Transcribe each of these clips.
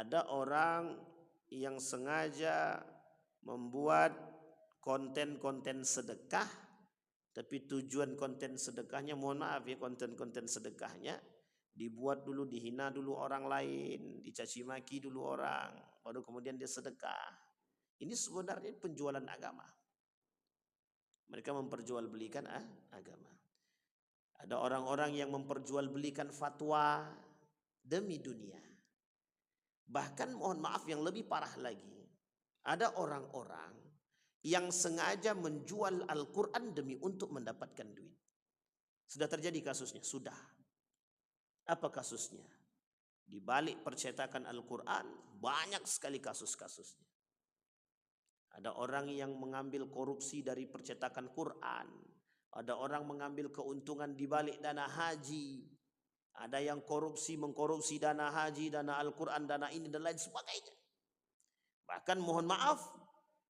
Ada orang yang sengaja membuat konten-konten sedekah, tapi tujuan konten sedekahnya, mohon maaf ya, konten-konten sedekahnya dibuat dulu, dihina dulu orang lain, dicaci maki dulu orang, baru kemudian dia sedekah. Ini sebenarnya penjualan agama. Mereka memperjualbelikan agama. Ada orang-orang yang memperjualbelikan fatwa demi dunia. Bahkan mohon maaf yang lebih parah lagi, ada orang-orang yang sengaja menjual Al-Quran demi untuk mendapatkan duit. Sudah terjadi kasusnya? Sudah. Apa kasusnya? Di balik percetakan Al-Quran banyak sekali kasus-kasusnya. Ada orang yang mengambil korupsi dari percetakan Quran. Ada orang mengambil keuntungan di balik dana haji. Ada yang mengkorupsi dana haji, dana Al-Quran, dana ini dan lain sebagainya. Bahkan mohon maaf,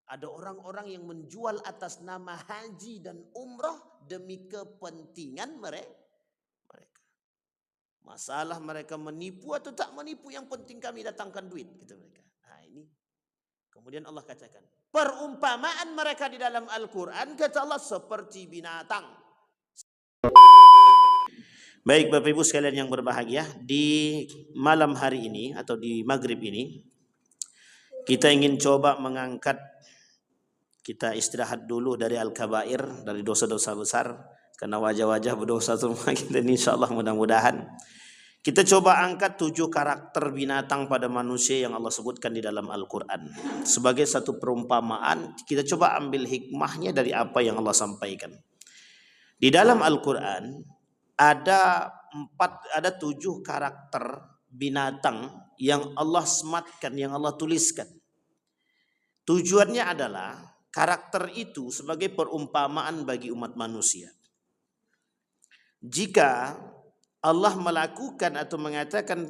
ada orang-orang yang menjual atas nama haji dan umroh demi kepentingan mereka. Masalah mereka menipu atau tak menipu, yang penting kami datangkan duit, gitu mereka. Nah ini, kemudian Allah katakan, perumpamaan mereka di dalam Al-Quran, kata Allah, seperti binatang. Baik Bapak Ibu sekalian yang berbahagia, di malam hari ini atau di maghrib ini, kita ingin coba mengangkat, kita istirahat dulu dari al-kabair, dari dosa-dosa besar, karena wajah-wajah berdosa semua kita ini, insyaallah mudah-mudahan. Kita coba angkat 7 karakter binatang pada manusia yang Allah sebutkan di dalam Al-Quran. Sebagai satu perumpamaan, kita coba ambil hikmahnya dari apa yang Allah sampaikan. Di dalam Al-Quran ada 7 karakter binatang yang Allah sematkan, yang Allah tuliskan. Tujuannya adalah karakter itu sebagai perumpamaan bagi umat manusia. Jika Allah melakukan atau mengatakan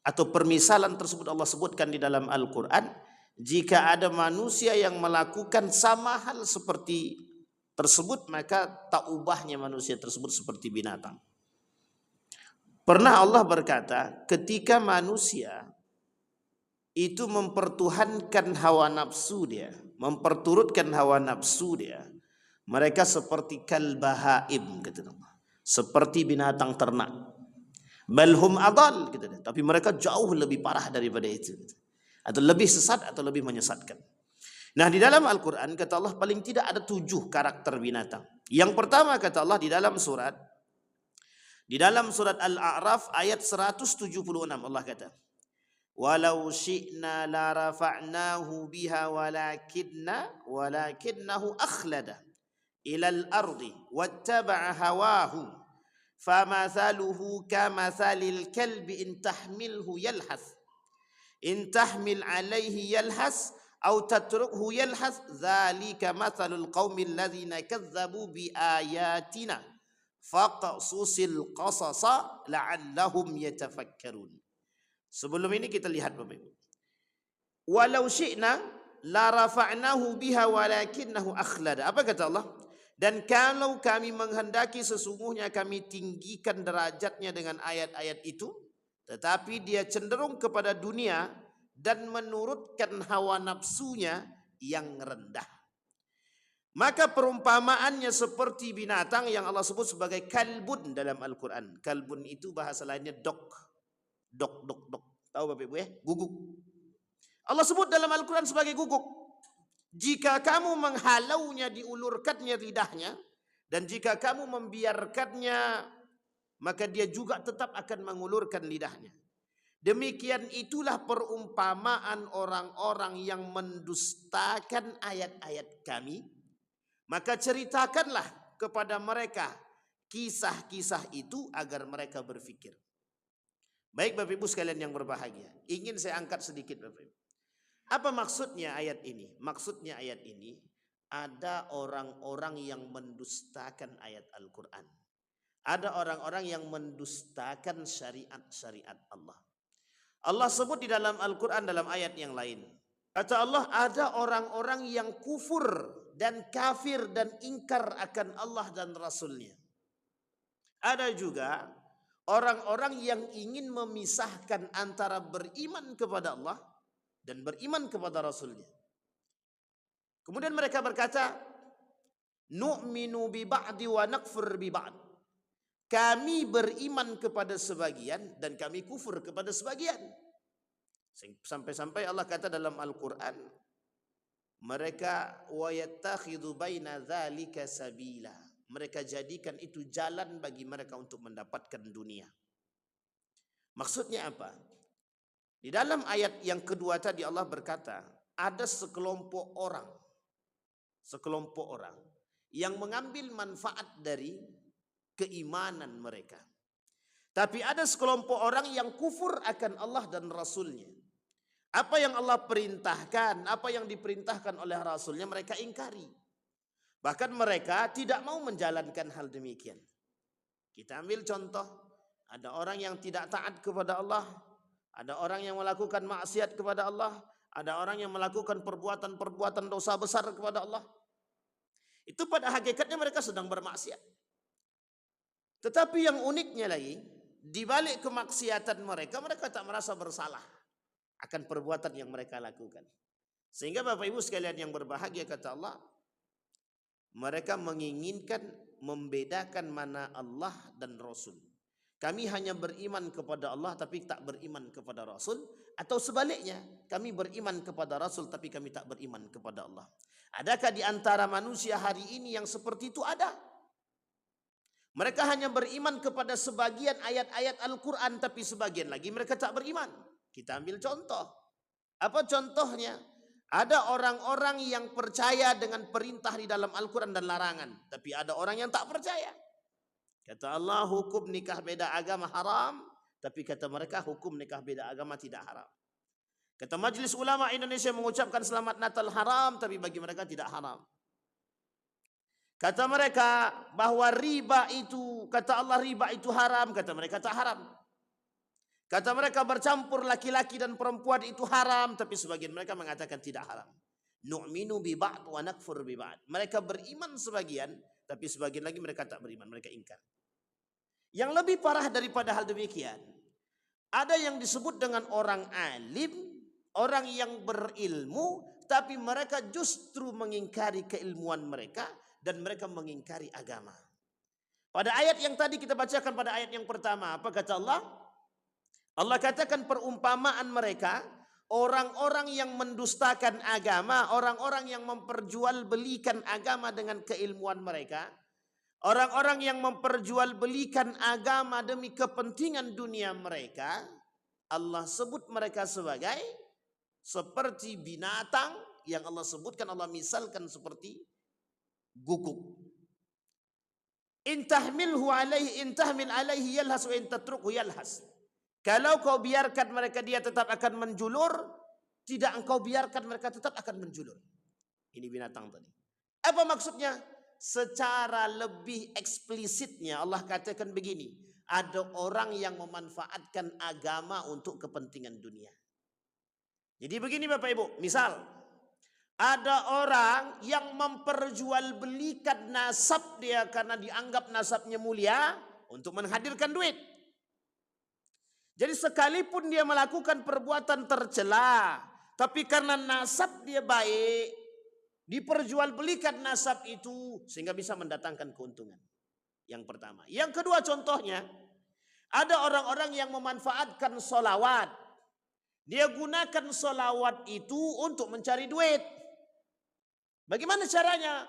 atau permisalan tersebut Allah sebutkan di dalam Al-Quran, jika ada manusia yang melakukan sama hal seperti tersebut, maka tak ubahnya manusia tersebut seperti binatang. Pernah Allah berkata, ketika manusia itu mempertuhankan hawa nafsu dia, memperturutkan hawa nafsu dia, mereka seperti kalbahaim, kata Allah, seperti binatang ternak. Balhum adal, gitu. Tapi mereka jauh lebih parah daripada itu, atau lebih sesat atau lebih menyesatkan. Nah di dalam Al-Quran kata Allah paling tidak ada 7 karakter binatang. Yang pertama kata Allah di dalam surat Al-A'raf ayat 176, Allah kata, walau syi'na la rafa'nahu biha walakinnahu akhlada ilal ardi wattaba'a hawahu famathaluhu kamathalil kalbi in tahmilhu yalhath in tahmil alaihi yalhath aw tatrukhu yalhath dzalika mathalul qaumil ladzina kadzdzabu bi ayatina faqsusil qasasa la'allahum yatafakkarun. Sebelum ini kita lihat Bapak Ibu. Walau syi'na la rafa'nahu biha walakinnahu akhlada. Apa kata Allah? Dan kalau kami menghendaki, sesungguhnya kami tinggikan derajatnya dengan ayat-ayat itu, tetapi dia cenderung kepada dunia dan menurutkan hawa nafsunya yang rendah. Maka perumpamaannya seperti binatang yang Allah sebut sebagai kalbun dalam Al-Quran. Kalbun itu bahasa lainnya dog. Dok. Tahu Bapak Ibu ya? Guguk. Allah sebut dalam Al-Quran sebagai guguk. Jika kamu menghalaunya, diulurkannya lidahnya, dan jika kamu membiarkannya, maka dia juga tetap akan mengulurkan lidahnya. Demikian itulah perumpamaan orang-orang yang mendustakan ayat-ayat kami. Maka ceritakanlah kepada mereka kisah-kisah itu agar mereka berfikir. Baik Bapak Ibu sekalian yang berbahagia, ingin saya angkat sedikit Bapak Ibu. Apa maksudnya ayat ini? Maksudnya ayat ini, ada orang-orang yang mendustakan ayat Al-Quran. Ada orang-orang yang mendustakan syariat-syariat Allah. Allah sebut di dalam Al-Quran dalam ayat yang lain. Kata Allah, ada orang-orang yang kufur dan kafir dan ingkar akan Allah dan Rasulnya. Ada juga orang-orang yang ingin memisahkan antara beriman kepada Allah dan beriman kepada Rasulnya. Kemudian mereka berkata, nu'minu bi ba'di wa nakfur bi ba'd. Kami beriman kepada sebagian dan kami kufur kepada sebagian. Sampai-sampai Allah kata dalam Al-Quran, mereka wa yattakhidhu baina dzalika sabila. Mereka jadikan itu jalan bagi mereka untuk mendapatkan dunia. Maksudnya apa? Di dalam ayat yang kedua tadi Allah berkata, ada sekelompok orang yang mengambil manfaat dari keimanan mereka. Tapi ada sekelompok orang yang kufur akan Allah dan Rasulnya. Apa yang Allah perintahkan, apa yang diperintahkan oleh Rasulnya mereka ingkari. Bahkan mereka tidak mau menjalankan hal demikian. Kita ambil contoh, ada orang yang tidak taat kepada Allah, ada orang yang melakukan maksiat kepada Allah, ada orang yang melakukan perbuatan-perbuatan dosa besar kepada Allah. Itu pada hakikatnya mereka sedang bermaksiat. Tetapi yang uniknya lagi, di balik kemaksiatan mereka, mereka tak merasa bersalah akan perbuatan yang mereka lakukan. Sehingga Bapak Ibu sekalian yang berbahagia, kata Allah, mereka menginginkan membedakan mana Allah dan Rasul. Kami hanya beriman kepada Allah tapi tak beriman kepada Rasul. Atau sebaliknya, kami beriman kepada Rasul tapi kami tak beriman kepada Allah. Adakah di antara manusia hari ini yang seperti itu? Ada. Mereka hanya beriman kepada sebagian ayat-ayat Al-Quran, tapi sebagian lagi mereka tak beriman. Kita ambil contoh. Apa contohnya? Ada orang-orang yang percaya dengan perintah di dalam Al-Quran dan larangan, tapi ada orang yang tak percaya. Kata Allah, hukum nikah beda agama haram, tapi kata mereka hukum nikah beda agama tidak haram. Kata Majelis Ulama Indonesia mengucapkan selamat Natal haram, tapi bagi mereka tidak haram. Kata mereka bahwa riba itu, kata Allah riba itu haram, kata mereka tak haram. Kata mereka bercampur laki-laki dan perempuan itu haram, tapi sebagian mereka mengatakan tidak haram. Nu'minu bi ba'd wa nakfur bi ba'd. Mereka beriman sebagian, tapi sebagian lagi mereka tak beriman, mereka ingkar. Yang lebih parah daripada hal demikian, ada yang disebut dengan orang alim, orang yang berilmu, tapi mereka justru mengingkari keilmuan mereka dan mereka mengingkari agama. Pada ayat yang tadi kita bacakan pada ayat yang pertama, apa kata Allah? Allah katakan perumpamaan mereka, orang-orang yang mendustakan agama, orang-orang yang memperjualbelikan agama dengan keilmuan mereka, orang-orang yang memperjualbelikan agama demi kepentingan dunia mereka, Allah sebut mereka sebagai seperti binatang yang Allah sebutkan, Allah misalkan seperti guguk. In tahmil alaihi yalhas wa in tatrukhu yalhas. Kalau kau biarkan mereka dia tetap akan menjulur, tidak engkau biarkan mereka tetap akan menjulur. Ini binatang tadi. Apa maksudnya? Secara lebih eksplisitnya Allah katakan begini, ada orang yang memanfaatkan agama untuk kepentingan dunia. Jadi begini Bapak Ibu, misal ada orang yang memperjualbelikan nasab dia karena dianggap nasabnya mulia untuk menghadirkan duit. Jadi sekalipun dia melakukan perbuatan tercela, tapi karena nasab dia baik, diperjualbelikan nasab itu sehingga bisa mendatangkan keuntungan. Yang pertama. Yang kedua contohnya, ada orang-orang yang memanfaatkan solawat. Dia gunakan solawat itu untuk mencari duit. Bagaimana caranya?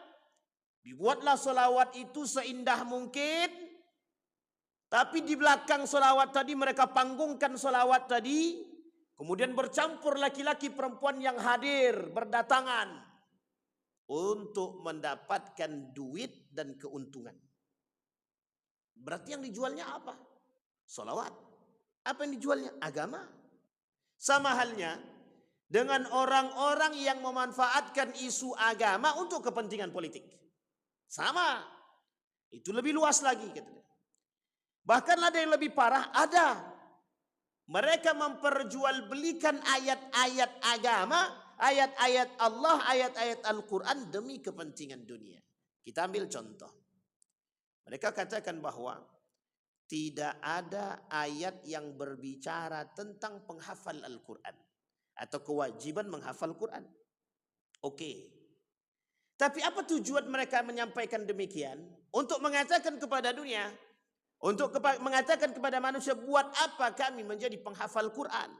Dibuatlah solawat itu seindah mungkin. Tapi di belakang solawat tadi mereka panggungkan solawat tadi. Kemudian bercampur laki-laki perempuan yang hadir berdatangan. Untuk mendapatkan duit dan keuntungan. Berarti yang dijualnya apa? Solawat. Apa yang dijualnya? Agama. Sama halnya dengan orang-orang yang memanfaatkan isu agama untuk kepentingan politik. Sama. Itu lebih luas lagi katanya. Bahkan ada yang lebih parah, ada. Mereka memperjualbelikan ayat-ayat agama, ayat-ayat Allah, ayat-ayat Al-Quran demi kepentingan dunia. Kita ambil contoh. Mereka katakan bahwa tidak ada ayat yang berbicara tentang penghafal Al-Quran atau kewajiban menghafal Quran. Oke. Tapi apa tujuan mereka menyampaikan demikian? Untuk mengatakan kepada dunia, untuk mengatakan kepada manusia, buat apa kami menjadi penghafal Quran?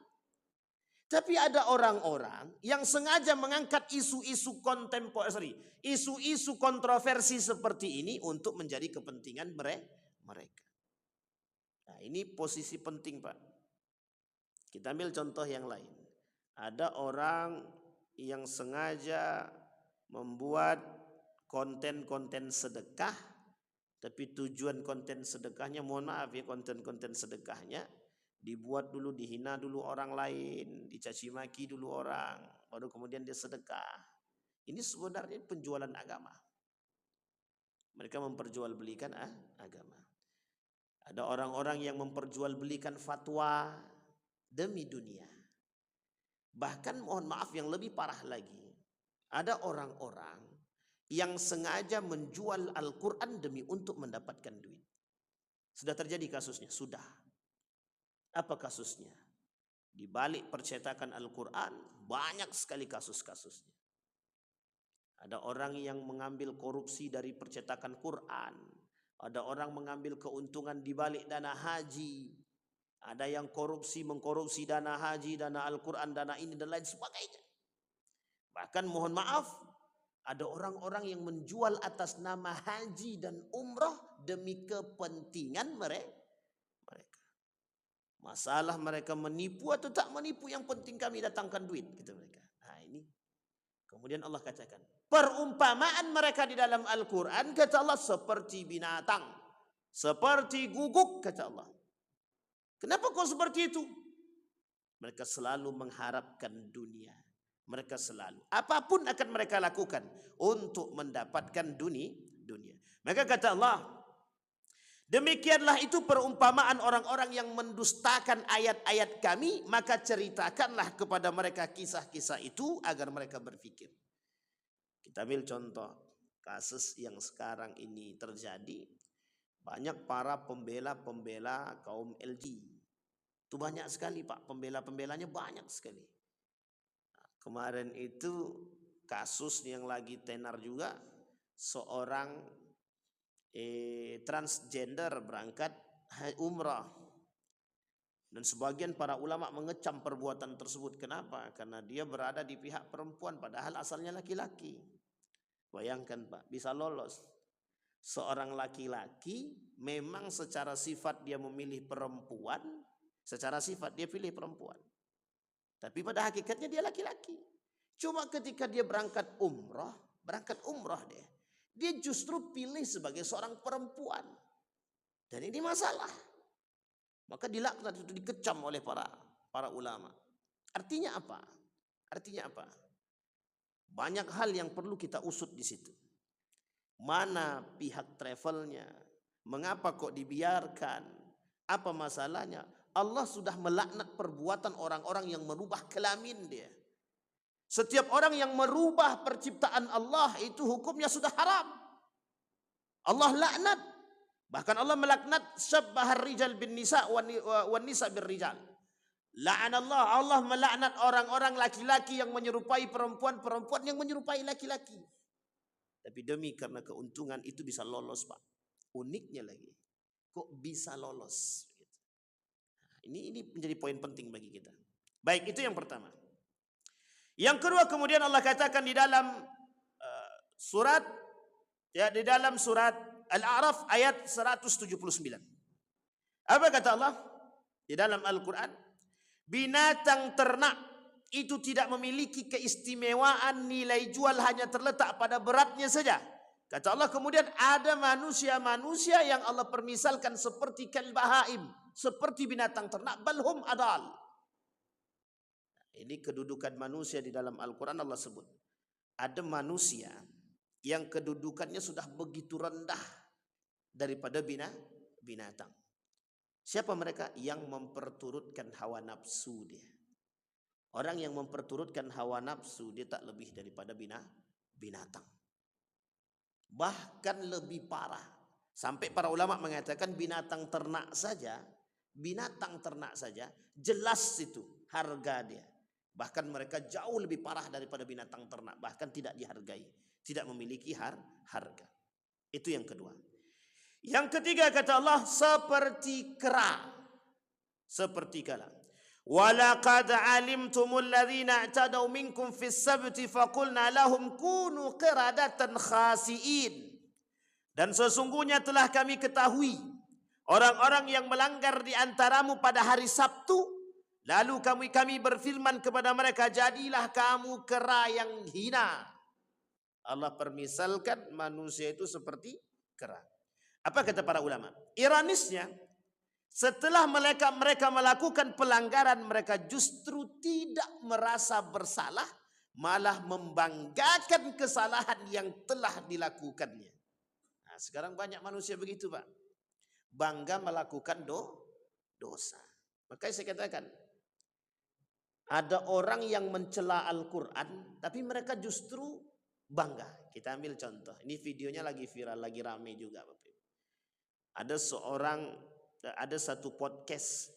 Tapi ada orang-orang yang sengaja mengangkat isu-isu isu-isu kontroversi seperti ini untuk menjadi kepentingan mereka. Nah, ini posisi penting, Pak. Kita ambil contoh yang lain. Ada orang yang sengaja membuat konten-konten sedekah, tapi tujuan konten sedekahnya, mohon maaf ya, konten-konten sedekahnya dibuat dulu, dihina dulu orang lain, dicaci maki dulu orang, baru kemudian dia sedekah. Ini sebenarnya penjualan agama. Mereka memperjualbelikan agama. Ada orang-orang yang memperjualbelikan fatwa demi dunia. Bahkan mohon maaf yang lebih parah lagi, ada orang-orang yang sengaja menjual Al-Quran demi untuk mendapatkan duit. Sudah terjadi kasusnya? Sudah. Apa kasusnya? Di balik percetakan Al-Quran banyak sekali kasus-kasusnya. Ada orang yang mengambil korupsi dari percetakan Quran. Ada orang mengambil keuntungan di balik dana haji. Ada yang mengkorupsi dana haji, dana Al-Quran, dana ini dan lain sebagainya. Bahkan mohon maaf, ada orang-orang yang menjual atas nama haji dan umroh demi kepentingan mereka. Masalah mereka menipu atau tak menipu, yang penting kami datangkan duit, kata mereka. Nah ini, kemudian Allah katakan, perumpamaan mereka di dalam Al-Quran, kata Allah, seperti binatang, seperti guguk, kata Allah. Kenapa kok seperti itu? Mereka selalu mengharapkan dunia. Mereka selalu, apapun akan mereka lakukan untuk mendapatkan dunia. Maka kata Allah, demikianlah itu perumpamaan orang-orang yang mendustakan ayat-ayat kami, maka ceritakanlah kepada mereka kisah-kisah itu agar mereka berpikir. Kita ambil contoh kasus yang sekarang ini terjadi. Banyak para pembela-pembela kaum LG. Itu banyak sekali, Pak, pembela-pembelanya banyak sekali. Nah, kemarin itu kasus yang lagi tenar juga, seorang transgender berangkat umrah, dan sebagian para ulama mengecam perbuatan tersebut. Kenapa? Karena dia berada di pihak perempuan padahal asalnya laki-laki. Bayangkan, Pak, bisa lolos. Seorang laki-laki memang secara sifat dia memilih perempuan, secara sifat dia pilih perempuan, tapi pada hakikatnya dia laki-laki. Cuma ketika dia berangkat umrah dia justru pilih sebagai seorang perempuan. Dan ini masalah. Maka dilaknat, itu dikecam oleh para ulama. Artinya apa? Banyak hal yang perlu kita usut di situ. Mana pihak travelnya? Mengapa kok dibiarkan? Apa masalahnya? Allah sudah melaknat perbuatan orang-orang yang merubah kelamin dia. Setiap orang yang merubah perciptaan Allah itu hukumnya sudah haram. Allah laknat. Bahkan Allah melaknat syabbahar rijal bin nisa wan nisa bir rijal. La'anallah, Allah melaknat orang-orang laki-laki yang menyerupai perempuan, perempuan yang menyerupai laki-laki. Tapi demi karena keuntungan itu bisa lolos, Pak. Uniknya lagi, kok bisa lolos? Ini menjadi poin penting bagi kita. Baik, itu yang pertama. Yang kedua, kemudian Allah katakan di dalam surat Al-A'raf ayat 179. Apa kata Allah di dalam Al-Quran? Binatang ternak itu tidak memiliki keistimewaan nilai jual, hanya terletak pada beratnya saja. Kata Allah, kemudian ada manusia-manusia yang Allah permisalkan seperti kalbahaim, seperti binatang ternak, balhum adal. Ini kedudukan manusia di dalam Al-Quran Allah sebut. Ada manusia yang kedudukannya sudah begitu rendah daripada binatang. Siapa mereka? Yang memperturutkan hawa nafsu dia. Orang yang memperturutkan hawa nafsu dia tak lebih daripada binatang. Bahkan lebih parah. Sampai para ulama mengatakan binatang ternak saja jelas itu harga dia. Bahkan mereka jauh lebih parah daripada binatang ternak, bahkan tidak dihargai, tidak memiliki harga. Itu yang kedua. Yang ketiga kata Allah, seperti kera, seperti kala. Walaqad alimtumul ladzina i'tadaw minkum fis sabti faqulna lahum kunu qiradatan khasiin. Dan sesungguhnya telah kami ketahui orang-orang yang melanggar di antaramu pada hari Sabtu, lalu kami berfirman kepada mereka, jadilah kamu kera yang hina. Allah permisalkan manusia itu seperti kera. Apa kata para ulama? Ironisnya, setelah mereka melakukan pelanggaran, mereka justru tidak merasa bersalah, malah membanggakan kesalahan yang telah dilakukannya. Nah, sekarang banyak manusia begitu, Pak. Bangga melakukan dosa. Makanya saya katakan, ada orang yang mencela Al-Quran, tapi mereka justru bangga. Kita ambil contoh. Ini videonya lagi viral, lagi rame juga, Bapak. Ada satu podcast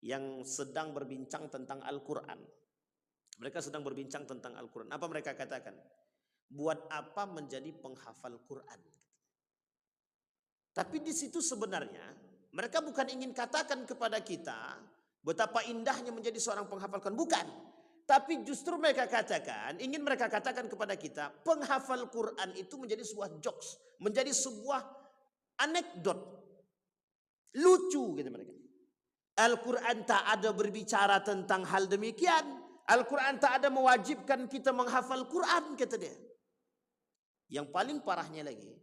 yang sedang berbincang tentang Al-Quran. Mereka sedang berbincang tentang Al-Quran. Apa mereka katakan? Buat apa menjadi penghafal Quran? Tapi di situ sebenarnya mereka bukan ingin katakan kepada kita betapa indahnya menjadi seorang penghafal Quran. Bukan. Tapi justru mereka ingin mereka katakan kepada kita, penghafal Quran itu menjadi sebuah jokes, menjadi sebuah anekdot lucu gitu mereka. Al-Quran tak ada berbicara tentang hal demikian. Al-Quran tak ada mewajibkan kita menghafal Quran, kata dia. Yang paling parahnya lagi,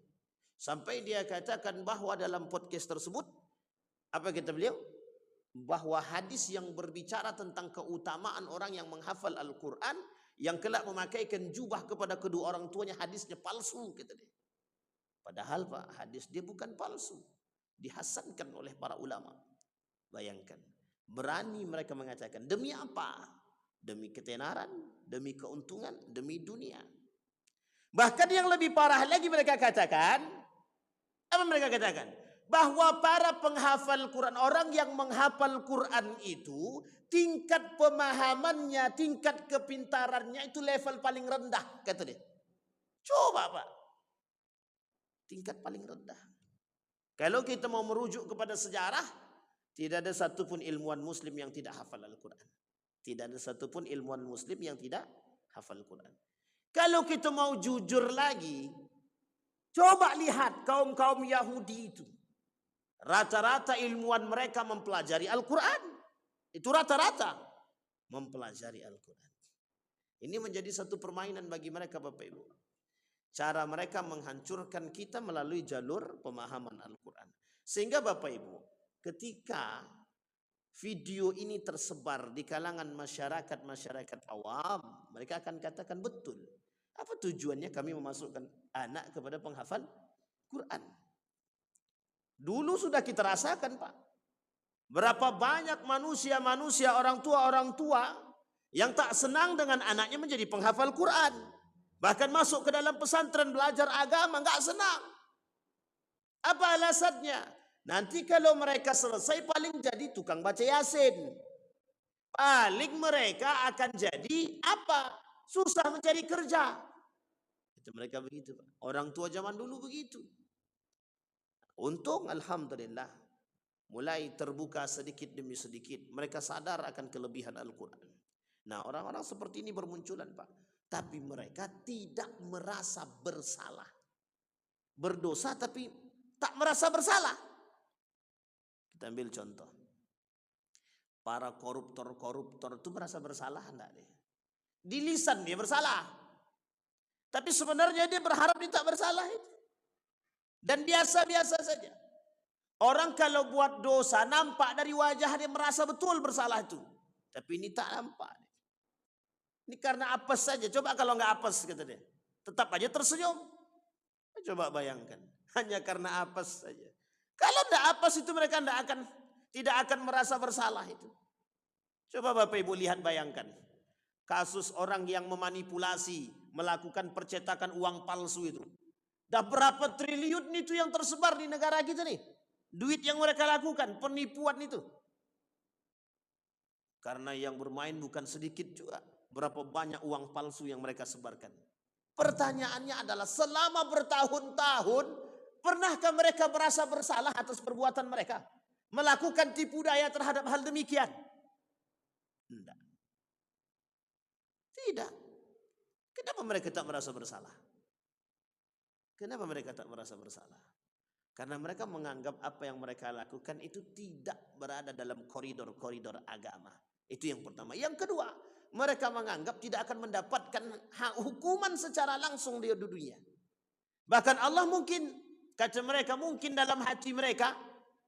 sampai dia katakan bahwa dalam podcast tersebut, apa kata beliau? Bahwa hadis yang berbicara tentang keutamaan orang yang menghafal Al-Quran, yang kelak memakaikan jubah kepada kedua orang tuanya, hadisnya palsu, kata dia. Padahal Pak, hadis dia bukan palsu, dihasankan oleh para ulama. Bayangkan, berani mereka mengatakan, demi apa? Demi ketenaran, demi keuntungan, demi dunia. Bahkan yang lebih parah lagi mereka katakan, apa mereka katakan? Bahwa para penghafal Quran, orang yang menghafal Quran itu, tingkat pemahamannya, tingkat kepintarannya itu level paling rendah, kata dia. Coba Pak, tingkat paling rendah. Kalau kita mau merujuk kepada sejarah, tidak ada satupun ilmuwan muslim yang tidak hafal Al-Quran. Tidak ada satupun ilmuwan muslim yang tidak hafal Quran. Kalau kita mau jujur lagi, coba lihat kaum-kaum Yahudi itu. Rata-rata ilmuwan mereka mempelajari Al-Quran. Itu rata-rata mempelajari Al-Quran. Ini menjadi satu permainan bagi mereka, Bapak Ibu. Cara mereka menghancurkan kita melalui jalur pemahaman Al-Quran. Sehingga Bapak Ibu, ketika video ini tersebar di kalangan masyarakat awam, mereka akan katakan betul. Apa tujuannya kami memasukkan anak kepada penghafal Quran? Dulu sudah kita rasakan Pak. Berapa banyak manusia orang tua yang tak senang dengan anaknya menjadi penghafal Quran. Bahkan masuk ke dalam pesantren belajar agama, enggak senang. Apa alasannya? Nanti kalau mereka selesai paling jadi tukang baca Yasin. Paling mereka akan jadi apa? Susah mencari kerja. Itu mereka begitu. Orang tua zaman dulu begitu. Untung alhamdulillah mulai terbuka sedikit demi sedikit. Mereka sadar akan kelebihan Al-Quran. Nah, orang-orang seperti ini bermunculan Pak. Tapi mereka tidak merasa bersalah. Berdosa tapi tak merasa bersalah. Kita ambil contoh. Para koruptor itu merasa bersalah enggak dia? Di lisan dia bersalah. Tapi sebenarnya dia berharap dia tak bersalah itu. Dan biasa-biasa saja. Orang kalau buat dosa nampak dari wajah dia merasa betul bersalah itu. Tapi ini tak nampak. Ini karena apes saja. Coba kalau nggak apes kata dia, tetap aja tersenyum. Coba bayangkan, hanya karena apes saja. Kalau nggak apes itu mereka tidak akan merasa bersalah itu. Coba Bapak Ibu lihat, bayangkan kasus orang yang memanipulasi, melakukan percetakan uang palsu itu. Dah berapa triliun itu yang tersebar di negara kita nih. Duit yang mereka lakukan, penipuan itu. Karena yang bermain bukan sedikit juga. Berapa banyak uang palsu yang mereka sebarkan. Pertanyaannya adalah selama bertahun-tahun, pernahkah mereka merasa bersalah atas perbuatan mereka? Melakukan tipu daya terhadap hal demikian? Tidak. Tidak. Kenapa mereka tak merasa bersalah? Kenapa mereka tak merasa bersalah? Karena mereka menganggap apa yang mereka lakukan itu tidak berada dalam koridor-koridor agama. Itu yang pertama. Yang kedua, mereka menganggap tidak akan mendapatkan hukuman secara langsung di dunia. Bahkan Allah mungkin, kata mereka, mungkin dalam hati mereka,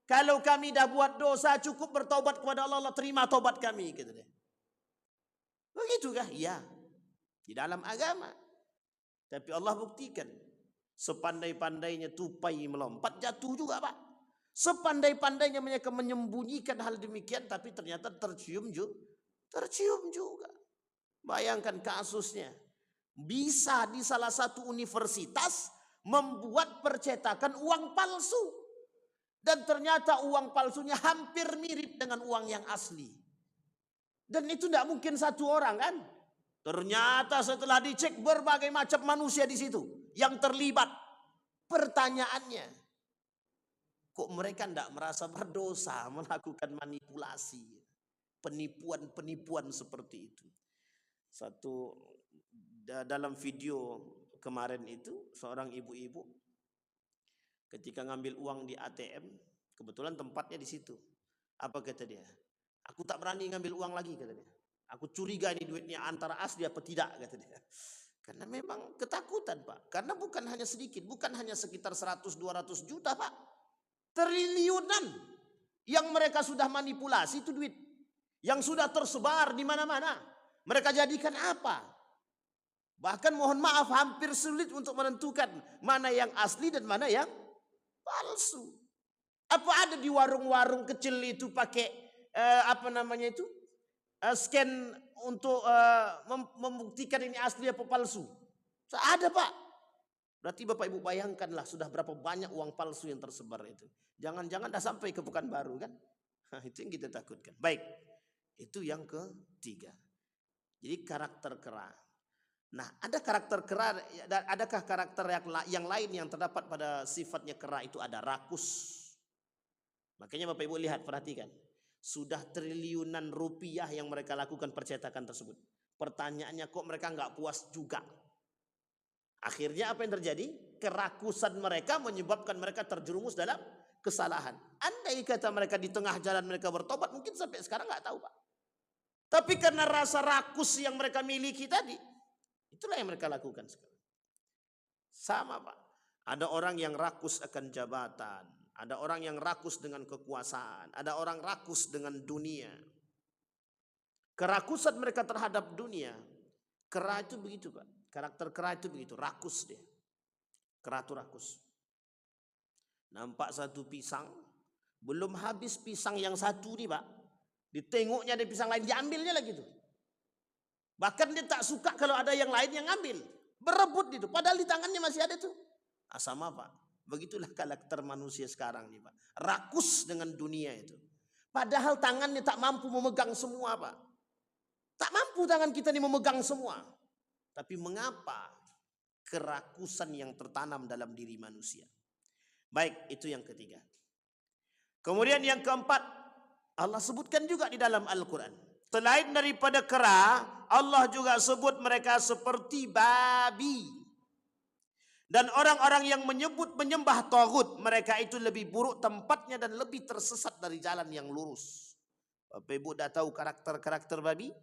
kalau kami dah buat dosa cukup bertaubat kepada Allah, Allah terima taubat kami. Gitu deh. Begitukah? Ya. Di dalam agama. Tapi Allah buktikan. Sepandai-pandainya tupai melompat, jatuh juga Pak. Sepandai-pandainya mereka menyembunyikan hal demikian, tapi ternyata tercium juga. Bayangkan kasusnya. Bisa di salah satu universitas membuat percetakan uang palsu. Dan ternyata uang palsunya hampir mirip dengan uang yang asli. Dan itu tidak mungkin satu orang kan. Ternyata setelah dicek berbagai macam manusia di situ yang terlibat. Pertanyaannya, kok mereka tidak merasa berdosa melakukan manipulasi, penipuan-penipuan seperti itu. Dalam video kemarin itu, seorang ibu-ibu ketika ngambil uang di ATM, kebetulan tempatnya di situ. Apa kata dia? Aku tak berani ngambil uang lagi, kata dia. Aku curiga ini duitnya antara asli apa tidak, kata dia. Karena memang ketakutan Pak. Karena bukan hanya sedikit, bukan hanya sekitar 100-200 juta Pak. Triliunan yang mereka sudah manipulasi itu duit. Yang sudah tersebar di mana-mana. Mereka jadikan apa? Bahkan mohon maaf hampir sulit untuk menentukan mana yang asli dan mana yang palsu. Apa ada di warung-warung kecil itu pakai scan untuk membuktikan ini asli apa palsu? Ada Pak. Berarti Bapak Ibu bayangkanlah sudah berapa banyak uang palsu yang tersebar itu. Jangan-jangan dah sampai ke Pekanbaru kan? Itu yang kita takutkan. Baik, itu yang ketiga. Jadi karakter kera. Nah, ada karakter kera, adakah karakter yang lain yang terdapat pada sifatnya kera itu? Ada rakus. Makanya Bapak Ibu lihat, perhatikan. Sudah triliunan rupiah yang mereka lakukan percetakan tersebut. Pertanyaannya kok mereka nggak puas juga. Akhirnya apa yang terjadi? Kerakusan mereka menyebabkan mereka terjerumus dalam kesalahan. Andai kata mereka di tengah jalan mereka bertobat, mungkin sampai sekarang nggak tahu Pak. Tapi karena rasa rakus yang mereka miliki tadi, itulah yang mereka lakukan sekarang. Sama Pak. Ada orang yang rakus akan jabatan. Ada orang yang rakus dengan kekuasaan. Ada orang rakus dengan dunia. Kerakusan mereka terhadap dunia. Kera itu begitu Pak. Karakter kera itu begitu. Rakus dia. Kera itu rakus. Nampak satu pisang. Belum habis pisang yang satu nih Pak. Ditengoknya ada pisang lain. Diambilnya lagi tuh. Bahkan dia tak suka kalau ada yang lain yang ngambil. Berebut itu. Padahal di tangannya masih ada tuh. Sama Pak. Begitulah karakter manusia sekarang nih Pak. Rakus dengan dunia itu. Padahal tangannya tak mampu memegang semua Pak. Tak mampu tangan kita ini memegang semua. Tapi mengapa kerakusan yang tertanam dalam diri manusia? Baik, itu yang ketiga. Kemudian yang keempat, Allah sebutkan juga di dalam Al-Quran. Selain daripada kera, Allah juga sebut mereka seperti babi. Dan orang-orang yang menyembah taghut, mereka itu lebih buruk tempatnya dan lebih tersesat dari jalan yang lurus. Bapak Ibu dah tahu karakter babi?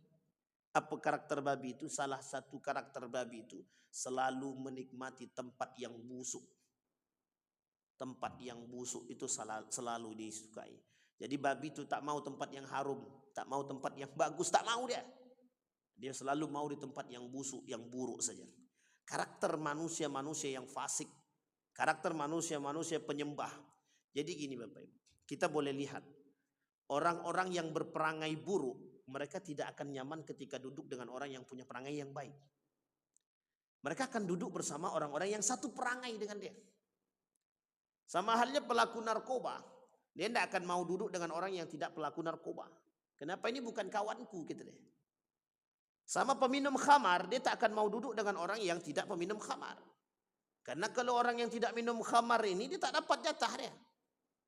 Apa karakter babi itu? Salah satu karakter babi itu selalu menikmati tempat yang busuk. Tempat yang busuk itu selalu disukai. Jadi babi itu tak mau tempat yang harum, tak mau tempat yang bagus, tak mau dia. Dia selalu mau di tempat yang busuk, yang buruk saja. Karakter manusia-manusia yang fasik. Karakter manusia-manusia penyembah. Jadi gini Bapak Ibu. Kita boleh lihat. Orang-orang yang berperangai buruk. Mereka tidak akan nyaman ketika duduk dengan orang yang punya perangai yang baik. Mereka akan duduk bersama orang-orang yang satu perangai dengan dia. Sama halnya pelaku narkoba. Dia tidak akan mau duduk dengan orang yang tidak pelaku narkoba. Kenapa? Ini bukan kawanku gitu deh. Sama peminum khamar, dia tak akan mau duduk dengan orang yang tidak peminum khamar. Karena kalau orang yang tidak minum khamar ini, dia tak dapat jatah dia.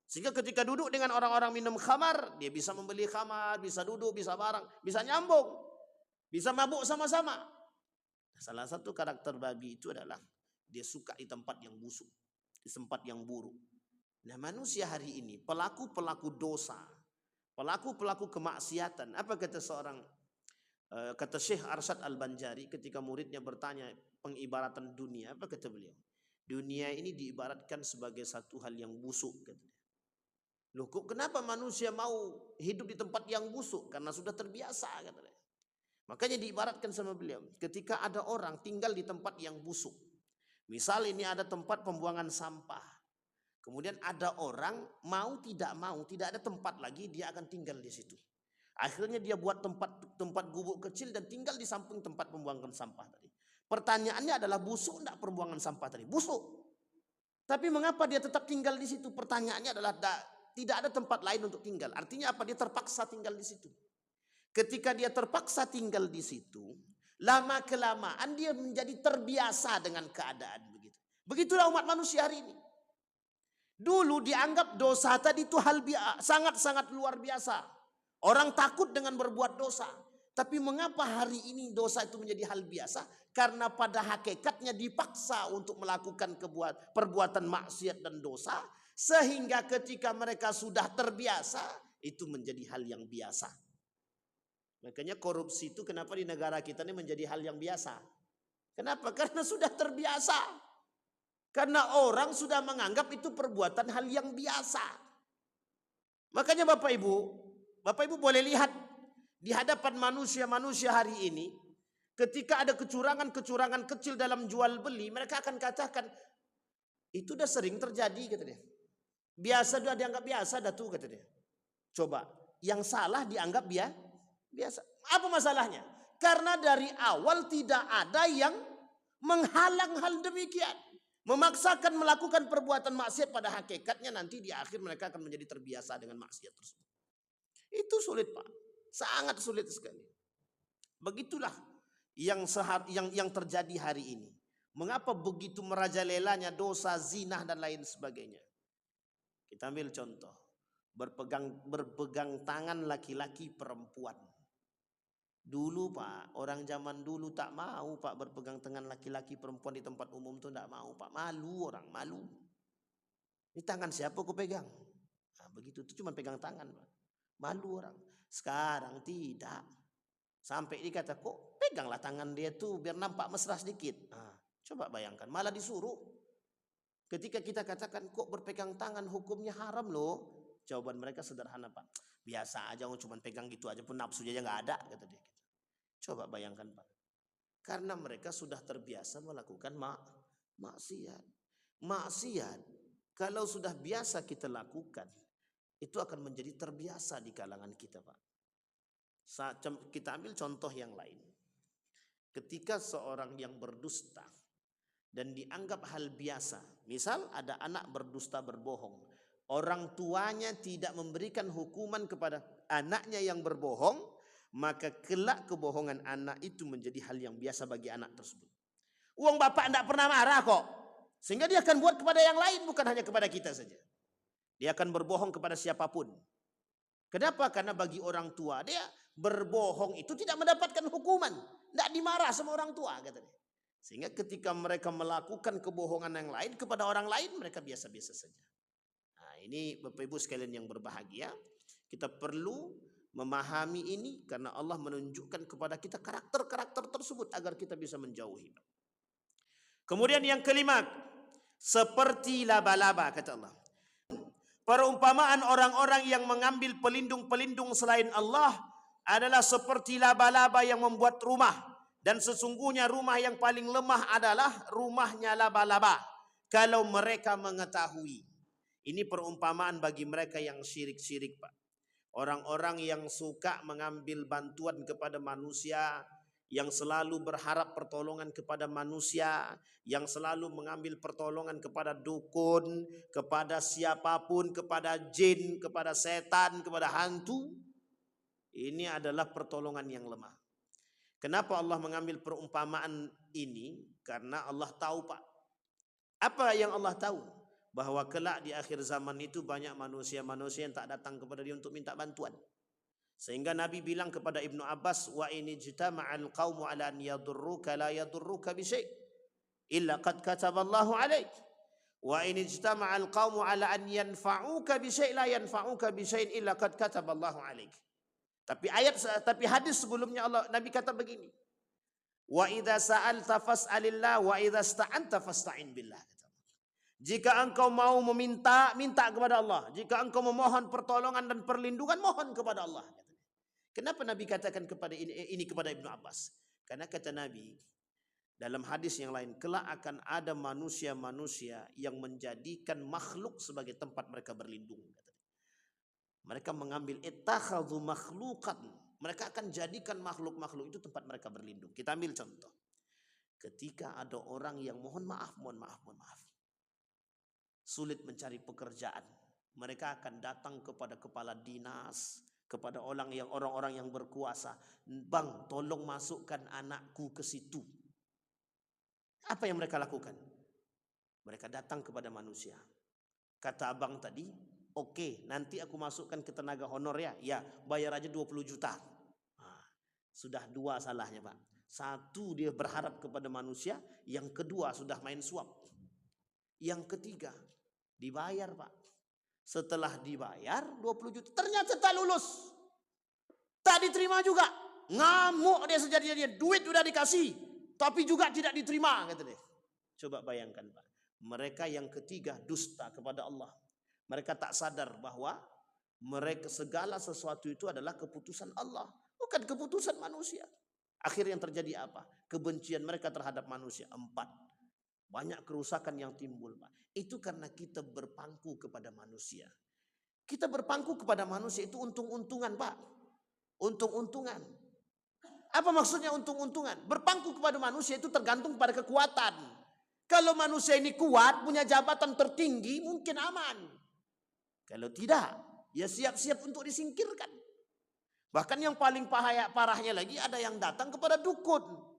Sehingga ketika duduk dengan orang-orang minum khamar, dia bisa membeli khamar, bisa duduk, bisa barang, bisa nyambung, bisa mabuk sama-sama. Salah satu karakter babi itu adalah dia suka di tempat yang busuk, di tempat yang buruk. Nah, manusia hari ini, pelaku-pelaku dosa, pelaku-pelaku kemaksiatan. Apa kata kata Syekh Arsyad Al-Banjari ketika muridnya bertanya pengibaratan dunia, apa kata beliau? Dunia ini diibaratkan sebagai satu hal yang busuk, katanya. Loh, kok kenapa manusia mau hidup di tempat yang busuk? Karena sudah terbiasa, katanya. Makanya diibaratkan sama beliau, ketika ada orang tinggal di tempat yang busuk. Misal ini ada tempat pembuangan sampah. Kemudian ada orang mau tidak ada tempat lagi, dia akan tinggal di situ. Akhirnya dia buat tempat gubuk kecil dan tinggal di samping tempat pembuangan sampah tadi. Pertanyaannya adalah busuk enggak pembuangan sampah tadi? Busuk. Tapi mengapa dia tetap tinggal di situ? Pertanyaannya adalah tidak ada tempat lain untuk tinggal. Artinya apa? Dia terpaksa tinggal di situ. Ketika dia terpaksa tinggal di situ, lama kelamaan dia menjadi terbiasa dengan keadaan begitu. Begitulah umat manusia hari ini. Dulu dianggap dosa tadi itu hal sangat-sangat luar biasa. Orang takut dengan berbuat dosa. Tapi mengapa hari ini dosa itu menjadi hal biasa? Karena pada hakikatnya dipaksa untuk melakukan perbuatan maksiat dan dosa. Sehingga ketika mereka sudah terbiasa, itu menjadi hal yang biasa. Makanya korupsi itu kenapa di negara kita ini menjadi hal yang biasa? Kenapa? Karena sudah terbiasa. Karena orang sudah menganggap itu perbuatan hal yang biasa. Makanya Bapak Ibu boleh lihat di hadapan manusia-manusia hari ini, ketika ada kecurangan-kecurangan kecil dalam jual beli, mereka akan katakan, itu udah sering terjadi, kata dia. Biasa, udah dianggap biasa dah tuh, kata dia. Coba, yang salah dianggap biasa. Apa masalahnya? Karena dari awal tidak ada yang menghalang hal demikian. Memaksakan melakukan perbuatan maksiat, pada hakikatnya nanti di akhir mereka akan menjadi terbiasa dengan maksiat tersebut. Itu sulit, Pak. Sangat sulit sekali. Begitulah yang terjadi hari ini. Mengapa begitu merajalelanya dosa, zina dan lain sebagainya? Kita ambil contoh. Berpegang tangan laki-laki perempuan. Dulu Pak, orang zaman dulu tak mau Pak berpegang tangan laki-laki perempuan di tempat umum tuh tidak mau Pak. Malu orang, malu. Ini tangan siapa aku pegang? Nah, begitu itu cuma pegang tangan Pak. Malu orang. Sekarang tidak. Sampai dikata kok peganglah tangan dia tuh biar nampak mesra sedikit. Nah, coba bayangkan malah disuruh. Ketika kita katakan kok berpegang tangan hukumnya haram loh. Jawaban mereka sederhana Pak. Biasa aja cuma pegang gitu aja pun nafsu aja nggak ada kata dia. Coba bayangkan Pak. Karena mereka sudah terbiasa melakukan maksiat. Maksiat kalau sudah biasa kita lakukan, itu akan menjadi terbiasa di kalangan kita Pak. Kita ambil contoh yang lain. Ketika seorang yang berdusta dan dianggap hal biasa. Misal ada anak berdusta berbohong. Orang tuanya tidak memberikan hukuman kepada anaknya yang berbohong. Maka kelak kebohongan anak itu menjadi hal yang biasa bagi anak tersebut. Uang bapak tidak pernah marah kok. Sehingga dia akan buat kepada yang lain, bukan hanya kepada kita saja. Dia akan berbohong kepada siapapun. Kenapa? Karena bagi orang tua dia berbohong itu tidak mendapatkan hukuman, tidak dimarah sama orang tua katanya. Sehingga ketika mereka melakukan kebohongan yang lain kepada orang lain, mereka biasa-biasa saja. Nah, ini Bapak Ibu sekalian yang berbahagia, kita perlu memahami ini karena Allah menunjukkan kepada kita karakter-karakter tersebut agar kita bisa menjauhi. Kemudian yang kelima, seperti laba-laba kata Allah. Perumpamaan orang-orang yang mengambil pelindung-pelindung selain Allah adalah seperti laba-laba yang membuat rumah. Dan sesungguhnya rumah yang paling lemah adalah rumahnya laba-laba. Kalau mereka mengetahui. Ini perumpamaan bagi mereka yang syirik-syirik Pak. Orang-orang yang suka mengambil bantuan kepada manusia yang selalu berharap pertolongan kepada manusia, yang selalu mengambil pertolongan kepada dukun, kepada siapapun, kepada jin, kepada setan, kepada hantu, ini adalah pertolongan yang lemah. Kenapa Allah mengambil perumpamaan ini? Karena Allah tahu, Pak. Apa yang Allah tahu? Bahwa kelak di akhir zaman itu banyak manusia-manusia yang tak datang kepada dia untuk minta bantuan. Sehingga Nabi bilang kepada Ibnu Abbas, wa in ijtama'al qaumu ala an yadurruka la yadurruka bi syai' illa qad kataballahu 'alaik. Wa in ijtama'al qaumu ala an yanfa'uka bi syai' la yanfa'uka bi syai'in illa qad kataballahu 'alaik. Tapi hadis sebelumnya Nabi kata begini. Wa idza sa'alta fas'alillah wa idza ista'anta fasta'in billah. Jika engkau mau meminta, minta kepada Allah. Jika engkau memohon pertolongan dan perlindungan, mohon kepada Allah. Kenapa Nabi katakan kepada ini kepada Ibnu Abbas? Karena kata Nabi dalam hadis yang lain, kelak akan ada manusia-manusia yang menjadikan makhluk sebagai tempat mereka berlindung. Mereka mengambil ittakhadhu makhluqan. Mereka akan jadikan makhluk-makhluk itu tempat mereka berlindung. Kita ambil contoh. Ketika ada orang yang mohon maaf. Sulit mencari pekerjaan. Mereka akan datang kepada kepala dinas, kepada orang-orang yang berkuasa. Bang, tolong masukkan anakku ke situ. Apa yang mereka lakukan? Mereka datang kepada manusia. Kata abang tadi, oke, nanti aku masukkan ke tenaga honor ya. Ya, bayar aja 20 juta. Nah, sudah dua salahnya, Pak. Satu, dia berharap kepada manusia. Yang kedua, sudah main suap. Yang ketiga, dibayar, Pak. Setelah dibayar 20 juta, ternyata tak lulus. Tak diterima juga. Ngamuk dia sejadi-jadinya. Duit udah dikasih, tapi juga tidak diterima, kata dia. Coba bayangkan, Pak. Mereka yang ketiga dusta kepada Allah. Mereka tak sadar bahwa mereka segala sesuatu itu adalah keputusan Allah, bukan keputusan manusia. Akhirnya yang terjadi apa? Kebencian mereka terhadap manusia. 4. Banyak kerusakan yang timbul, Pak. Itu karena kita berpangku kepada manusia. Kita berpangku kepada manusia itu untung-untungan, Pak. Untung-untungan. Apa maksudnya untung-untungan? Berpangku kepada manusia itu tergantung pada kekuatan. Kalau manusia ini kuat, punya jabatan tertinggi, mungkin aman. Kalau tidak, ya siap-siap untuk disingkirkan. Bahkan yang paling parahnya lagi, ada yang datang kepada dukun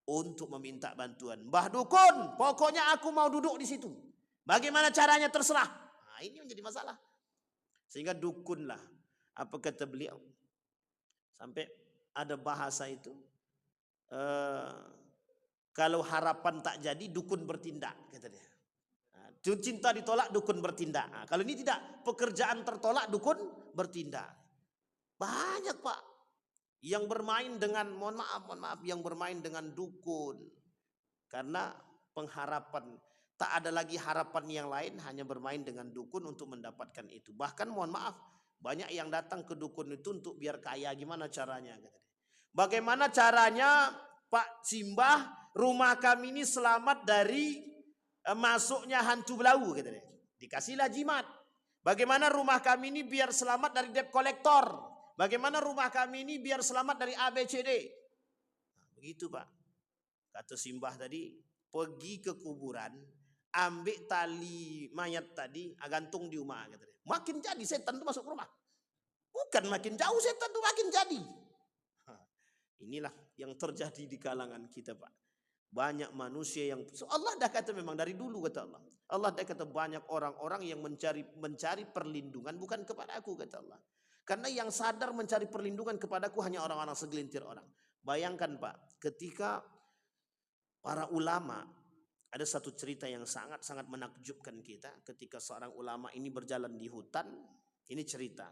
untuk meminta bantuan. Mbah dukun, pokoknya aku mau duduk di situ. Bagaimana caranya terserah. Nah, ini menjadi masalah. Sehingga dukunlah. Apa kata beliau? Sampai ada bahasa itu. Kalau harapan tak jadi, dukun bertindak, kata dia. Cinta ditolak, dukun bertindak. Nah, kalau ini tidak, pekerjaan tertolak, dukun bertindak. Banyak, Pak, yang bermain dengan, mohon maaf, yang bermain dengan dukun. Karena pengharapan, tak ada lagi harapan yang lain, hanya bermain dengan dukun untuk mendapatkan itu. Bahkan mohon maaf, banyak yang datang ke dukun itu untuk biar kaya. Gimana caranya? Bagaimana caranya Pak Simbah, rumah kami ini selamat dari masuknya hantu belau, gitu deh. Dikasihlah jimat. Bagaimana rumah kami ini biar selamat dari debt collector? Bagaimana rumah kami ini biar selamat dari ABCD? Nah, begitu, Pak. Kata Simbah tadi, pergi ke kuburan, ambil tali mayat tadi, gantung di rumah, gitu deh. Makin jadi setan itu masuk rumah. Bukan makin jauh setan itu makin jadi. Inilah yang terjadi di kalangan kita, Pak. Banyak manusia yang Allah dah kata, memang dari dulu kata Allah. Allah dah kata banyak orang-orang yang mencari perlindungan bukan kepada aku, kata Allah. Karena yang sadar mencari perlindungan kepadaku hanya orang-orang segelintir orang. Bayangkan, Pak, ketika para ulama, ada satu cerita yang sangat-sangat menakjubkan kita. Ketika seorang ulama ini berjalan di hutan, ini cerita.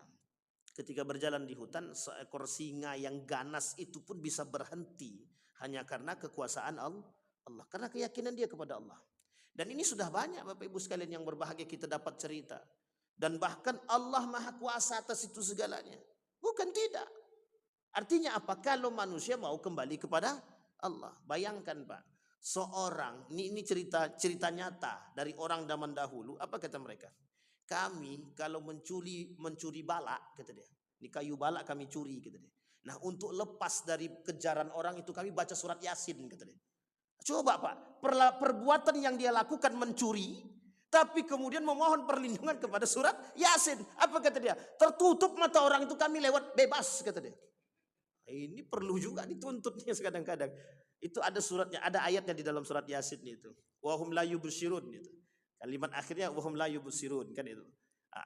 Ketika berjalan di hutan, seekor singa yang ganas itu pun bisa berhenti hanya karena kekuasaan Allah, karena keyakinan dia kepada Allah. Dan ini sudah banyak, Bapak Ibu sekalian yang berbahagia, kita dapat cerita. Dan bahkan Allah Maha Kuasa atas itu segalanya. Bukan tidak. Artinya apa? Kalau manusia mau kembali kepada Allah. Bayangkan, Pak, seorang, ini cerita nyata dari orang zaman dahulu. Apa kata mereka? Kami kalau mencuri balak, kata dia. Ini kayu balak kami curi, kata dia. Nah, untuk lepas dari kejaran orang itu kami baca surat Yasin, kata dia. Coba Pak, perbuatan yang dia lakukan mencuri, tapi kemudian memohon perlindungan kepada surat Yasin. Apa kata dia? Tertutup mata orang itu kami lewat bebas, kata dia. Ini perlu juga dituntutnya kadang-kadang. Itu ada suratnya, ada ayatnya di dalam surat Yasin itu. Wahum la yubsirun itu. Kalimat akhirnya wahum la yubsirun kan itu.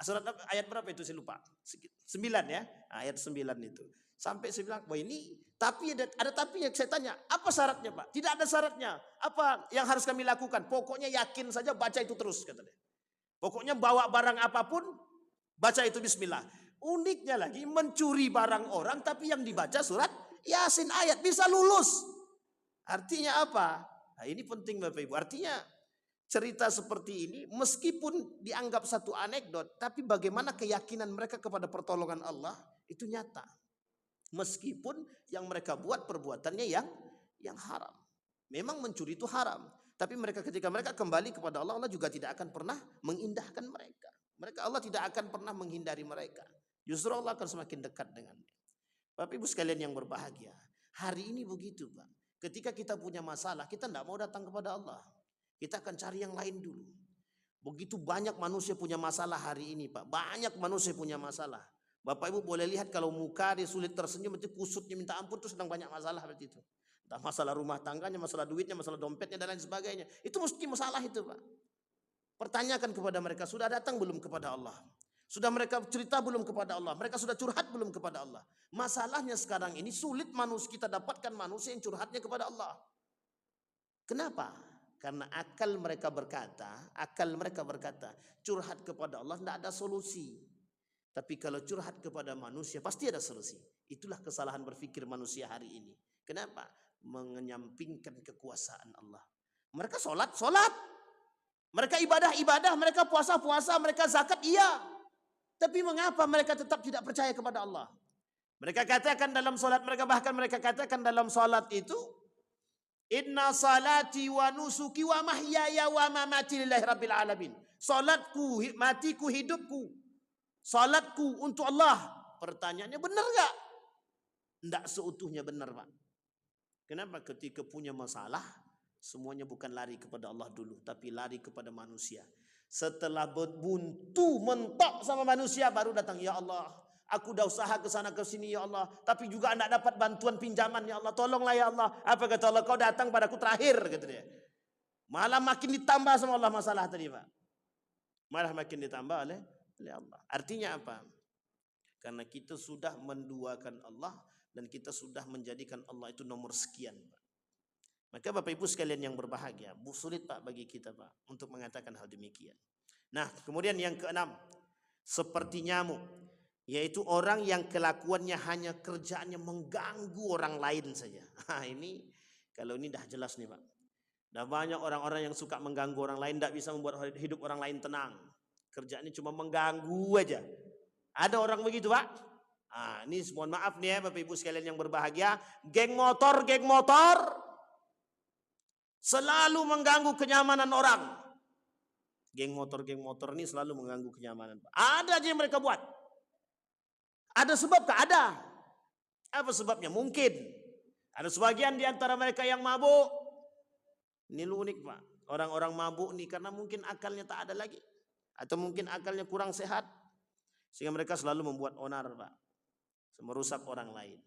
Surat ayat berapa itu saya lupa. 9 ya, ayat 9 itu. Sampai saya bilang, wah ini tapi ada tapinya. Saya tanya, apa syaratnya Pak? Tidak ada syaratnya. Apa yang harus kami lakukan? Pokoknya yakin saja, baca itu terus, kata dia. Pokoknya bawa barang apapun, baca itu bismillah. Uniknya lagi, mencuri barang orang tapi yang dibaca surat Yasin ayat, bisa lulus. Artinya apa? Nah, ini penting Bapak Ibu. Artinya cerita seperti ini meskipun dianggap satu anekdot, tapi bagaimana keyakinan mereka kepada pertolongan Allah itu nyata. Meskipun yang mereka buat perbuatannya yang haram. Memang mencuri itu haram, tapi ketika mereka kembali kepada Allah, Allah juga tidak akan pernah mengindahkan mereka. Allah tidak akan pernah menghindari mereka. Justru Allah akan semakin dekat dengannya. Bapak Ibu sekalian yang berbahagia, hari ini begitu Pak. Ketika kita punya masalah, kita tidak mau datang kepada Allah. Kita akan cari yang lain dulu. Begitu banyak manusia punya masalah hari ini Pak. Banyak manusia punya masalah. Bapak Ibu boleh lihat kalau muka dia sulit tersenyum, itu kusutnya minta ampun, itu sedang banyak masalah seperti itu. Entah masalah rumah tangganya, masalah duitnya, masalah dompetnya dan lain sebagainya. Itu mesti masalah itu Pak. Pertanyakan kepada mereka, sudah datang belum kepada Allah? Sudah mereka cerita belum kepada Allah? Mereka sudah curhat belum kepada Allah? Masalahnya sekarang ini sulit kita dapatkan manusia yang curhatnya kepada Allah. Kenapa? Karena akal mereka berkata, curhat kepada Allah tidak ada solusi. Tapi kalau curhat kepada manusia pasti ada solusi. Itulah kesalahan berpikir manusia hari ini. Kenapa? Menyampingkan kekuasaan Allah. Mereka sholat. Mereka ibadah, mereka puasa, mereka zakat, iya. Tapi mengapa mereka tetap tidak percaya kepada Allah? Mereka katakan dalam sholat mereka, bahkan mereka katakan dalam sholat itu, inna salati wa nusuki wa mahyaya wa mamati lillahi rabbil alamin. Salatku, matiku, hidupku, salatku untuk Allah. Pertanyaannya benar enggak? Enggak seutuhnya benar Pak. Kenapa? Ketika punya masalah, semuanya bukan lari kepada Allah dulu, tapi lari kepada manusia. Setelah buntu mentok sama manusia, baru datang, ya Allah, aku dah usaha ke sana ke sini ya Allah, tapi juga enggak dapat bantuan pinjaman ya Allah, tolonglah ya Allah. Apa kata Allah? Kau datang padaku terakhir, kata dia. Malah makin ditambah sama Allah masalah tadi Pak. Malah makin ditambah oleh Allah. Artinya apa? Karena kita sudah menduakan Allah dan kita sudah menjadikan Allah itu nomor sekian Pak. Maka Bapak Ibu sekalian yang berbahagia, sulit Pak bagi kita Pak untuk mengatakan hal demikian. Nah, kemudian yang keenam, seperti nyamuk, yaitu orang yang kelakuannya hanya kerjaannya mengganggu orang lain saja. Nah, ini kalau ini dah jelas nih Pak. Dah banyak orang-orang yang suka mengganggu orang lain, tidak bisa membuat hidup orang lain tenang. Kerjaannya cuma mengganggu aja. Ada orang begitu Pak. Nah, ini mohon maaf nih ya Bapak Ibu sekalian yang berbahagia, geng motor selalu mengganggu kenyamanan orang. Geng motor ini selalu mengganggu kenyamanan. Ada aja yang mereka buat. Ada sebab kah? Ada. Apa sebabnya? Mungkin ada sebagian di antara mereka yang mabuk. Ini unik Pak. Orang-orang mabuk nih karena mungkin akalnya tak ada lagi. Atau mungkin akalnya kurang sehat. Sehingga mereka selalu membuat onar Pak. Merusak orang lain.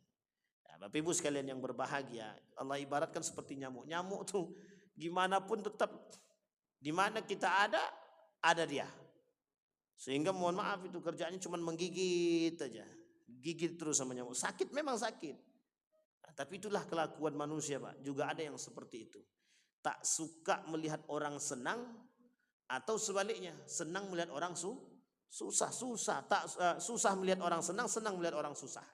Bapak Ibu sekalian yang berbahagia, Allah ibaratkan seperti nyamuk. Nyamuk tuh gimana pun tetap di mana kita ada dia. Sehingga mohon maaf itu kerjaannya cuma menggigit aja. Gigit terus sama nyamuk. Sakit memang sakit. Nah, tapi itulah kelakuan manusia Pak. Juga ada yang seperti itu. Tak suka melihat orang senang atau sebaliknya, senang melihat orang susah. Susah melihat orang senang melihat orang susah.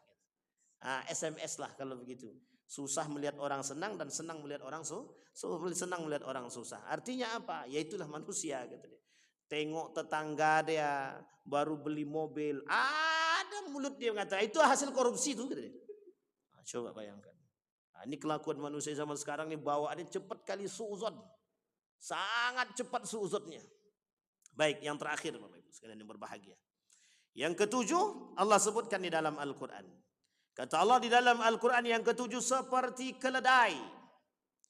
SMS lah kalau begitu. Susah melihat orang senang dan senang melihat orang senang melihat orang susah. Artinya apa? Ya itulah manusia gitu dia. Tengok tetangga dia baru beli mobil, ada mulut dia mengatakan itu hasil korupsi itu gitu dia. Coba bayangkan. Ini kelakuan manusia zaman sekarang nih, bawaannya cepat kali suuzon. Sangat cepat suuzonnya. Baik, yang terakhir Bapak Ibu sekalian yang berbahagia. Yang ketujuh Allah sebutkan di dalam Al-Qur'an. Kata Allah di dalam Al-Quran yang ketujuh, seperti keledai.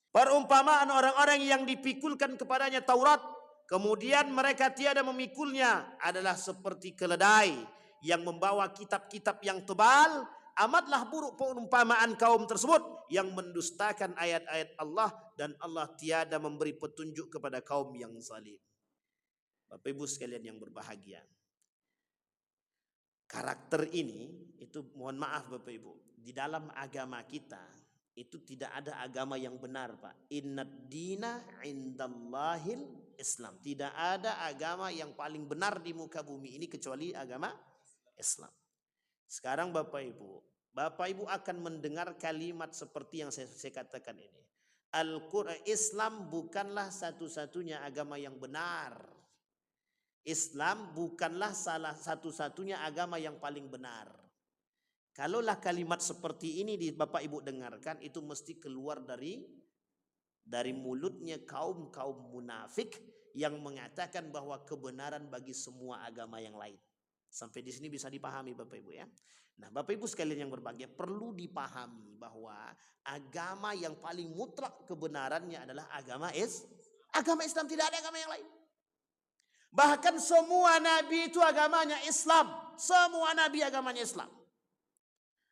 Perumpamaan orang-orang yang dipikulkan kepadanya Taurat, kemudian mereka tiada memikulnya, adalah seperti keledai yang membawa kitab-kitab yang tebal. Amatlah buruk perumpamaan kaum tersebut yang mendustakan ayat-ayat Allah, dan Allah tiada memberi petunjuk kepada kaum yang zalim. Bapak Ibu sekalian yang berbahagia, karakter ini itu, mohon maaf Bapak Ibu, di dalam agama kita itu tidak ada agama yang benar, Pak. Innad dina indallahil Islam. Tidak ada agama yang paling benar di muka bumi ini kecuali agama Islam. Sekarang Bapak Ibu akan mendengar kalimat seperti yang saya katakan ini. Al-Quran, Islam bukanlah satu-satunya agama yang benar. Islam bukanlah salah satu-satunya agama yang paling benar. Kalaulah kalimat seperti ini Bapak Ibu dengarkan, itu mesti keluar dari mulutnya kaum munafik yang mengatakan bahwa kebenaran bagi semua agama yang lain. Sampai di sini bisa dipahami Bapak Ibu ya. Nah, Bapak Ibu sekalian yang berbahagia, perlu dipahami bahwa agama yang paling mutlak kebenarannya adalah agama Islam, tidak ada agama yang lain. Bahkan semua nabi itu agamanya Islam. Semua nabi agamanya Islam.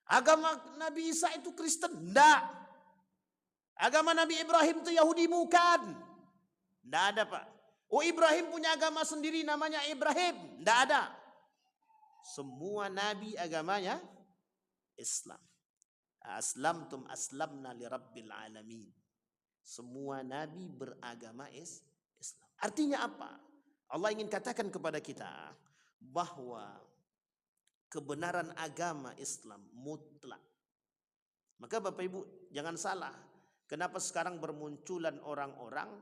Agama Nabi Isa itu Kristen? Tidak. Agama Nabi Ibrahim itu Yahudi? Bukan. Tidak ada, Pak. Oh, Ibrahim punya agama sendiri namanya Ibrahim? Tidak ada. Semua nabi agamanya Islam. Aslamtum aslamna li rabbil alamin. Semua nabi beragama Islam. Artinya apa? Allah ingin katakan kepada kita bahwa kebenaran agama Islam mutlak. Maka Bapak Ibu jangan salah. Kenapa sekarang bermunculan orang-orang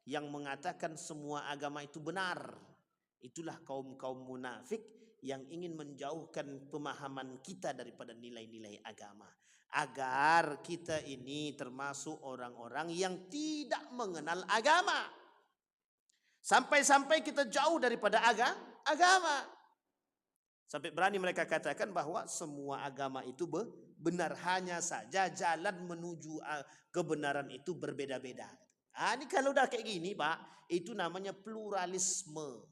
yang mengatakan semua agama itu benar? Itulah kaum-kaum munafik yang ingin menjauhkan pemahaman kita daripada nilai-nilai agama. Agar kita ini termasuk orang-orang yang tidak mengenal agama. Sampai-sampai kita jauh daripada agama. Sampai berani mereka katakan bahwa semua agama itu benar, hanya saja jalan menuju kebenaran itu berbeda-beda. Ini kalau udah kayak gini Pak, itu namanya pluralisme.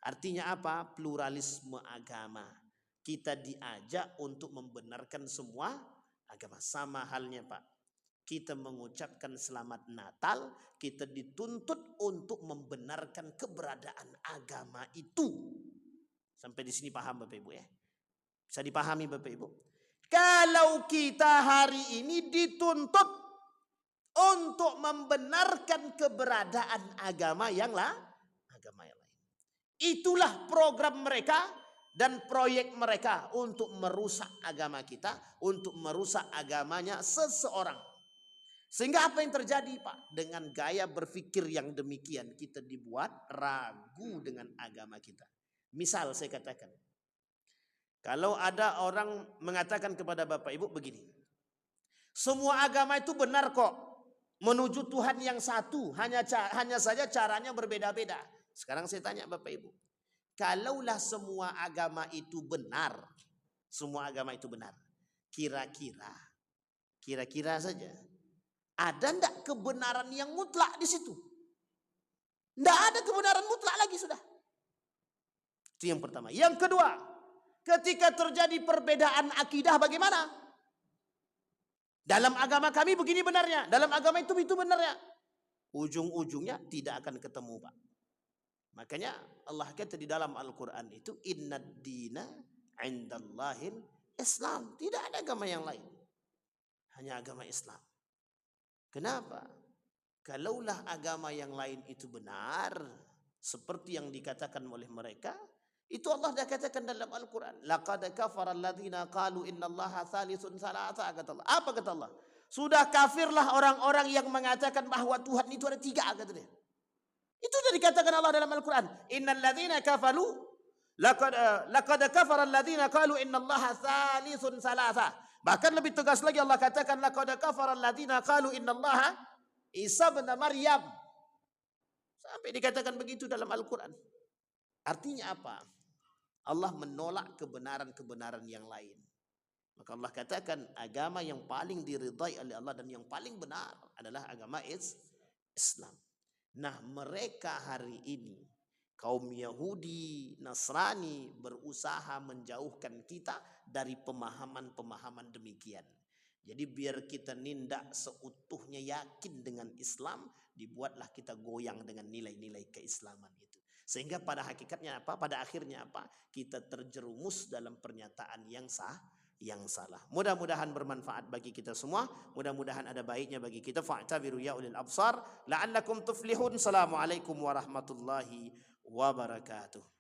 Artinya apa? Pluralisme agama. Kita diajak untuk membenarkan semua agama. Sama halnya Pak, kita mengucapkan selamat Natal, kita dituntut untuk membenarkan keberadaan agama itu. Sampai di sini paham Bapak Ibu ya? Bisa dipahami Bapak Ibu? Kalau kita hari ini dituntut untuk membenarkan keberadaan agama yang lain. Itulah program mereka dan proyek mereka untuk merusak agama kita, untuk merusak agamanya seseorang. Sehingga apa yang terjadi Pak? Dengan gaya berpikir yang demikian, kita dibuat ragu dengan agama kita. Misal saya katakan, kalau ada orang mengatakan kepada Bapak Ibu begini, semua agama itu benar kok, menuju Tuhan yang satu, hanya saja caranya berbeda-beda. Sekarang saya tanya Bapak Ibu, kalaulah semua agama itu benar, kira-kira saja, ada enggak kebenaran yang mutlak di situ? Enggak ada kebenaran mutlak lagi sudah. Itu yang pertama. Yang kedua, ketika terjadi perbedaan akidah bagaimana? Dalam agama kami begini benarnya, dalam agama itu benarnya. Ujung-ujungnya tidak akan ketemu Pak. Makanya Allah kata di dalam Al-Quran itu, innad dina indallahil Islam. Tidak ada agama yang lain, hanya agama Islam. Kenapa? Kalaulah agama yang lain itu benar, seperti yang dikatakan oleh mereka, itu Allah dah katakan dalam Al-Quran. Laqad kafara alladhina qalu innallaha thalithun thalatha, kata Allah. Apa kata Allah? Sudah kafirlah orang-orang yang mengatakan bahwa Tuhan itu ada tiga, kata dia. Itu sudah dikatakan Allah dalam Al-Quran. Innal ladzina kafaru laqad kafara alladhina qalu innallaha thalithun thalatha. Bahkan lebih tegas lagi Allah katakan laqad kafara alladhina qalu innallaha Isa bin Maryam. Sampai dikatakan begitu dalam Al-Quran. Artinya apa? Allah menolak kebenaran-kebenaran yang lain. Maka Allah katakan agama yang paling diridai oleh Allah dan yang paling benar adalah agama Islam. Nah, mereka hari ini kaum Yahudi, Nasrani berusaha menjauhkan kita dari pemahaman-pemahaman demikian. Jadi biar kita nindak seutuhnya yakin dengan Islam, dibuatlah kita goyang dengan nilai-nilai keislaman itu. Sehingga pada hakikatnya apa? Pada akhirnya apa? Kita terjerumus dalam pernyataan yang salah. Mudah-mudahan bermanfaat bagi kita semua. Mudah-mudahan ada baiknya bagi kita. Fa'tabiru ya ulil absar la'allakum tuflihun. Assalamualaikum warahmatullahi wabarakatuh.